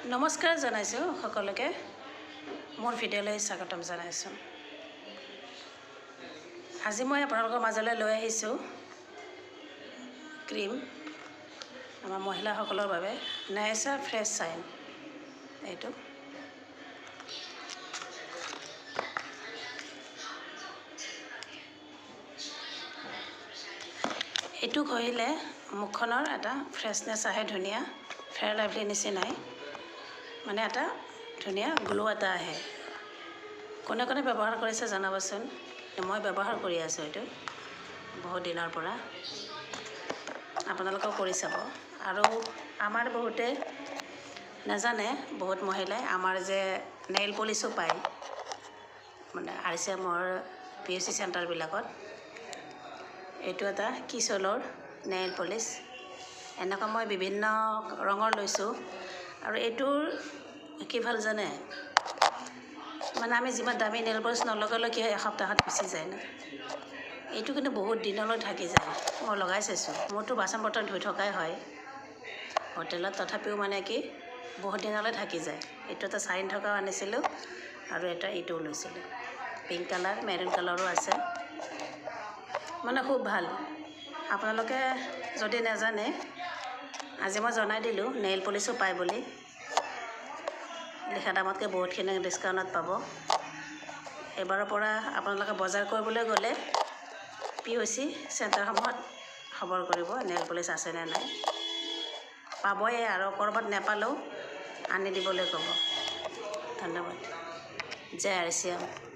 নমস্কাৰ জনাইছোঁ সকলোকে মোৰ ভিডিঅ'লৈ স্বাগতম জনাইছোঁ। আজি মই আপোনালোকৰ মাজলৈ লৈ আহিছোঁ ক্ৰীম আমাৰ মহিলাসকলৰ বাবে নাইচাৰ ফ্ৰেছ চাইন। এইটো ঘঁহিলে মুখখনৰ এটা ফ্ৰেছনেছ আহে, ধুনীয়া ফেয়াৰ লাভলি নিচিনাই, মানে এটা ধুনীয়া গ্লো এটা আহে। কোনে কোনে ব্যৱহাৰ কৰিছে জনাবচোন। মই ব্যৱহাৰ কৰি আছোঁ এইটো বহুত দিনৰ পৰা, আপোনালোকেও কৰি চাব। আৰু আমাৰ বহুতে নাজানে, বহুত মহিলাই আমাৰ যে নেইল পলিচো পায়, মানে RCMৰ PUC চেণ্টাৰবিলাকত। এইটো এটা কিচলৰ নেইল পলিচ, এনেকুৱা মই বিভিন্ন ৰঙৰ লৈছোঁ। আৰু এইটোৰ কি ভাল জানে, মানে আমি যিমান দামী নেইল পলিচ নলগালেও কি হয়, এসপ্তাহত গুচি যায় ন। এইটো কিন্তু বহুত দিনলৈ থাকি যায়। মই লগাই চাইছোঁ, মোৰতো বাচন বৰ্তন ধুই থকাই হয় হোটেলত, তথাপিও মানে কি বহুত দিনলৈ থাকি যায়। এইটো এটা চাইন থকাও আনিছিলোঁ আৰু এইটোও লৈছিলোঁ। পিংক কালাৰ, মেৰুন কালাৰো আছে, মানে খুব ভাল। আপোনালোকে যদি নাজানে, আজি মই জনাই দিলোঁ নেইল পলিচো পায় বুলি। লিখা দামতকৈ বহুতখিনি ডিছকাউণ্টত পাব। এইবাৰৰ পৰা আপোনালোকে বজাৰ কৰিবলৈ গ'লে PUC চেণ্টাৰসমূহত খবৰ কৰিব নেইল পলিচ আছেনে নাই। পাবই, আৰু ক'ৰবাত নেপালেও আনি দিবলৈ ক'ব। ধন্যবাদ। জয় RCM।